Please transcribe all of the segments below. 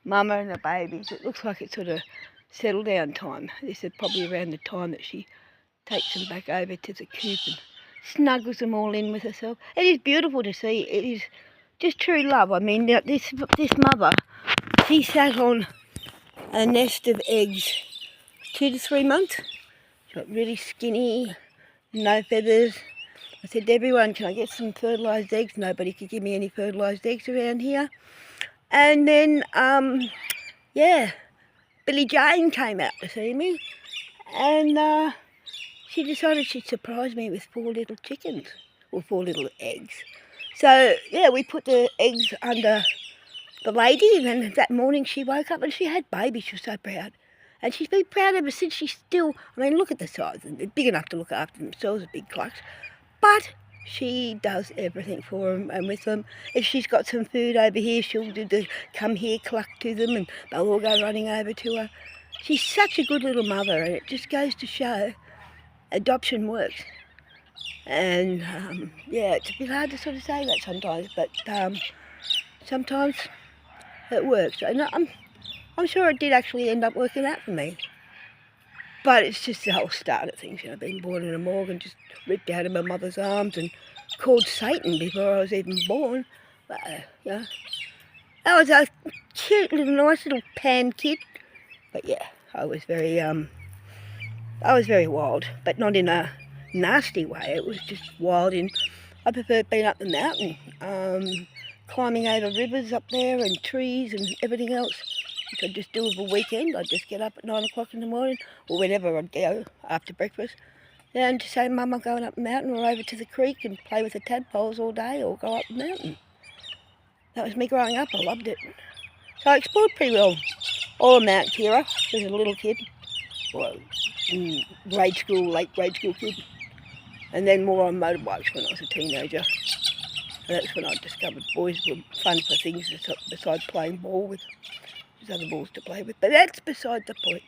mama and the babies. It looks like it's sort of settle down time. This is probably around the time that she takes them back over to the coop and snuggles them all in with herself. It is beautiful to see. It is just true love. I mean, this mother, she sat on a nest of eggs 2 to 3 months. She got really skinny, no feathers. I said to everyone, can I get some fertilised eggs? Nobody could give me any fertilised eggs around here. And then, yeah, Billy Jane came out to see me, and she decided she'd surprise me with 4 little chickens, or 4 little eggs. So, yeah, we put the eggs under the lady, and then that morning she woke up and she had babies. She was so proud. And she's been proud ever since. She's still, I mean, look at the size. They're big enough to look after themselves, a big clucks. But she does everything for them and with them. If she's got some food over here, she'll do the come here cluck to them and they'll all go running over to her. She's such a good little mother, and it just goes to show adoption works. And yeah, it's a bit hard to sort of say that sometimes, but sometimes it works. And I'm sure it did actually end up working out for me. But it's just the whole start of things, you know, being born in a morgue and just ripped out of my mother's arms and called Satan before I was even born. But, you know, I was a cute little, nice little pan kid. But yeah, I was very wild, but not in a nasty way. It was just wild I preferred being up the mountain, climbing over rivers up there and trees and everything else, which I'd just do of a weekend. I'd just get up at 9 o'clock in the morning, or whenever I'd go after breakfast, and to say, Mum, I'm going up the mountain or over to the creek and play with the tadpoles all day or go up the mountain. That was me growing up. I loved it. So I explored pretty well all of Mount Kira as a little kid, well, late grade school kid, and then more on motorbikes when I was a teenager. And that's when I discovered boys were fun for things besides playing ball with. There's other balls to play with, but that's beside the point.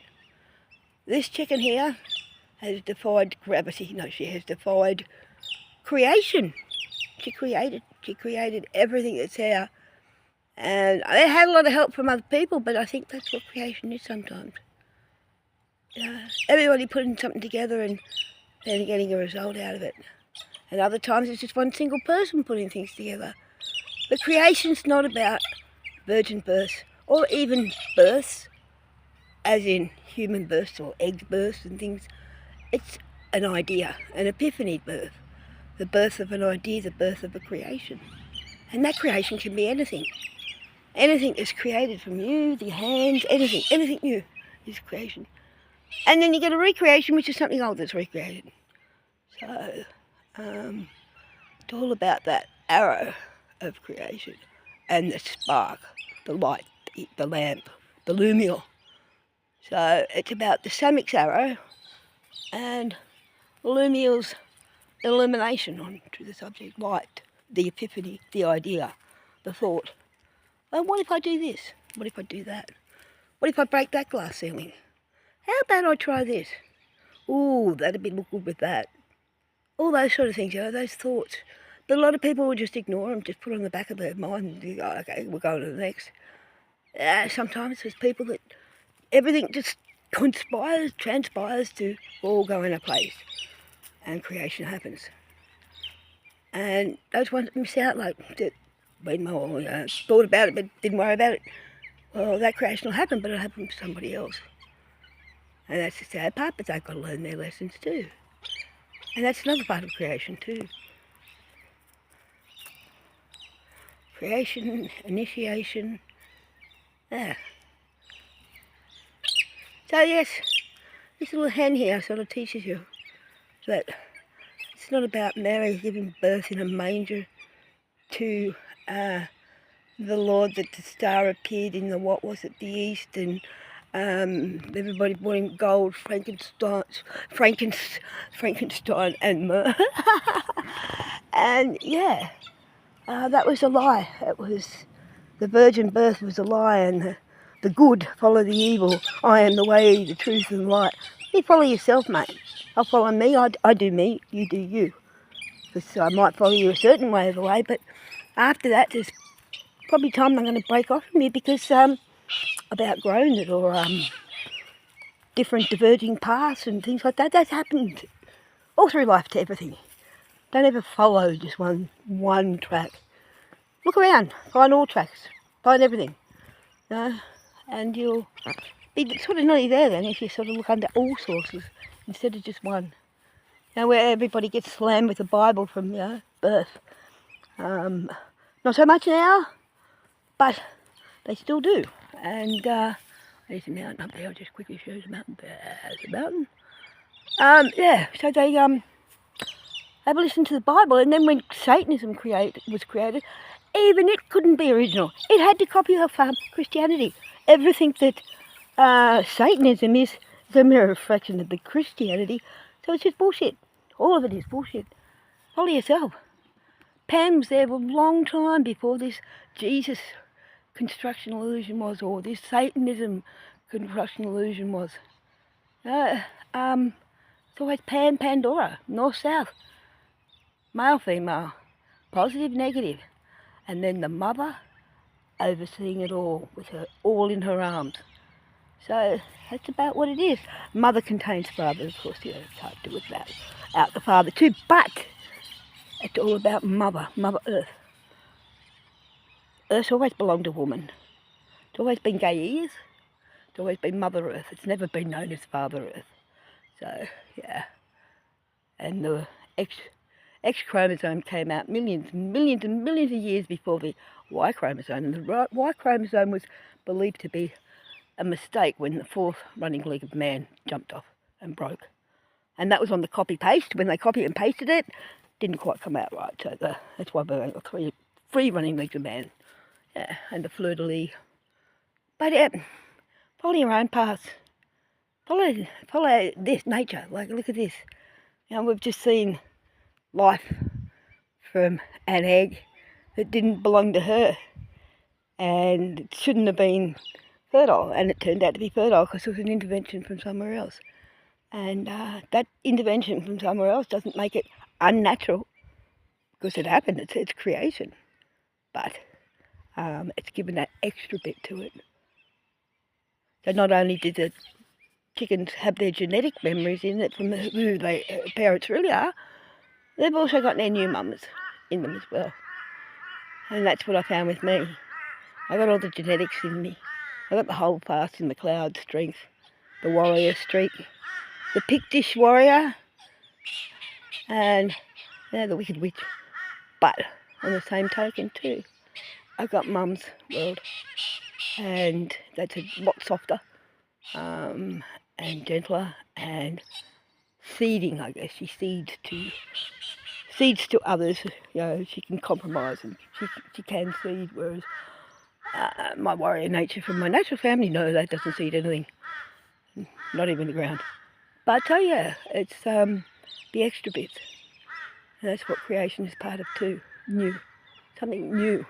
This chicken here has defied gravity. No, she has defied creation. She created everything that's here. And I had a lot of help from other people, but I think that's what creation is sometimes. Everybody putting something together and then getting a result out of it. And other times it's just one single person putting things together. But creation's not about virgin births or even births, as in human births or egg births and things. It's an idea, an epiphany birth. The birth of an idea, the birth of a creation. And that creation can be anything. Anything is created from you, the hands, anything new is creation. And then you get a recreation, which is something old that's recreated. So, it's all about that arrow of creation and the spark, the light, the lamp, the lumiere. So it's about the Samix arrow and Lumiere's illumination onto the subject, light, the epiphany, the idea, the thought. Well, what if I do this? What if I do that? What if I break that glass ceiling? How about I try this? Ooh, that'd look good with that. All those sort of things, you know, those thoughts. But a lot of people will just ignore them, just put them on the back of their mind and go, okay, we'll go to the next. Sometimes there's people that everything just transpires to all go in a place and creation happens. And those ones that miss out, like, thought about it but didn't worry about it. Well, that creation will happen, but it'll happen to somebody else. And that's the sad part, but they've got to learn their lessons too. And that's another part of creation too. Creation, initiation, yeah. So yes, this little hen here sort of teaches you that it's not about Mary giving birth in a manger to the Lord, that the star appeared in the the east, and everybody wanting gold, Frankenstein and myrrh. And yeah, that was a lie. It was the virgin birth was a lie, and the good follow the evil. I am the way, the truth, and the light. You follow yourself, mate. I'll follow me. I do me. You do you. Because I might follow you a certain way of the way, but after that, there's probably time I'm going to break off from you, because outgrown it, or different diverging paths and things like that. That's happened all through life to everything. Don't ever follow just one track. Look around, find all tracks, find everything, you know, and you'll be sort of nearly there then if you sort of look under all sources instead of just one. You know, where everybody gets slammed with the Bible from, you know, birth. Not so much now, but they still do. And there's a mountain up there. I'll just quickly show you the mountain. There's the mountain. Yeah, so they have listened to the Bible, and then when Satanism was created, even it couldn't be original. It had to copy off Christianity. Everything that Satanism is a mere reflection of the Christianity, so it's just bullshit. All of it is bullshit. Follow yourself. Pan was there a long time before this Jesus construction illusion was, or this Satanism construction illusion was. It's always Pan, Pandora, north, south, male, female, positive, negative, and then the mother overseeing it all with her all in her arms. So that's about what it is. Mother contains father, of course. You know, it's hard to do without the father too, but it's all about Mother Earth. Earth's always belonged to woman. It's always been Gaia's. It's always been Mother Earth. It's never been known as Father Earth. So, yeah. And the X chromosome came out millions and millions and millions of years before the Y chromosome. And the Y chromosome was believed to be a mistake when the fourth running leg of man jumped off and broke. And that was on the copy-paste. When they copied and pasted it, didn't quite come out right. So that's why we've got three running legs of man. Yeah, and the fleur-de-lis. But follow your own path. Follow this nature. Like, look at this. You know, we've just seen life from an egg that didn't belong to her, and it shouldn't have been fertile, and it turned out to be fertile because it was an intervention from somewhere else. And that intervention from somewhere else doesn't make it unnatural, because it happened. It's creation, but it's given that extra bit to it. So not only did the chickens have their genetic memories in it from who their parents really are, they've also got their new mums in them as well. And that's what I found with me. I got all the genetics in me. I got the whole fast in the cloud strength, the warrior streak, the Pictish warrior, and the wicked witch. But on the same token too, I got Mum's world, and that's a lot softer and gentler and seeding, I guess. She seeds to others. You know, she can compromise and she can seed, whereas my warrior nature from my natural family, no, that doesn't seed anything, not even the ground. But yeah, it's the extra bits. And that's what creation is part of too. New, something new.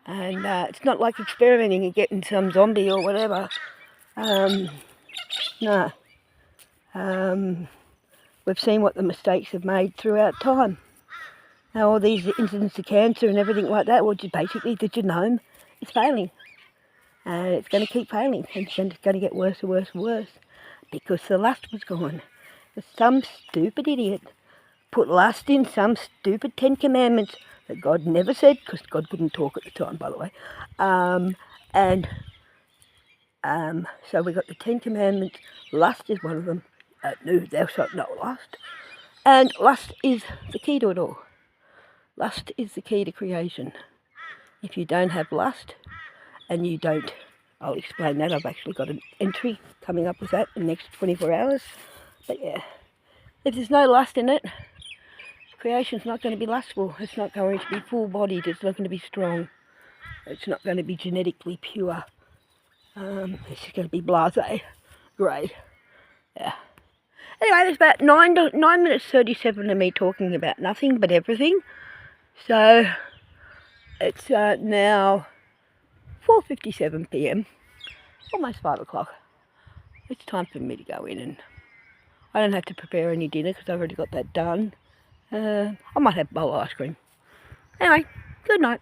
And it's not like experimenting and getting some zombie or whatever. No. We've seen what the mistakes have made throughout time. Now all these incidents of cancer and everything like that, well, basically the genome is failing. And it's going to keep failing. And it's going to get worse and worse and worse. Because the lust was gone. Some stupid idiot put lust in some stupid 10 Commandments that God never said, because God couldn't talk at the time, by the way. So we got the 10 Commandments. Lust is one of them. No, thou shalt not lust. And lust is the key to it all. Lust is the key to creation. If you don't have lust, and you don't, I'll explain that. I've actually got an entry coming up with that in the next 24 hours. But yeah, if there's no lust in it, creation's not going to be lustful. It's not going to be full-bodied. It's not going to be strong. It's not going to be genetically pure. It's just going to be blasé, grey. Yeah. Anyway, there's about 9 minutes 37 of me talking about nothing but everything. So it's now 4:57 p.m, almost 5 o'clock. It's time for me to go in, and I don't have to prepare any dinner because I've already got that done. I might have a bowl of ice cream. Anyway, good night.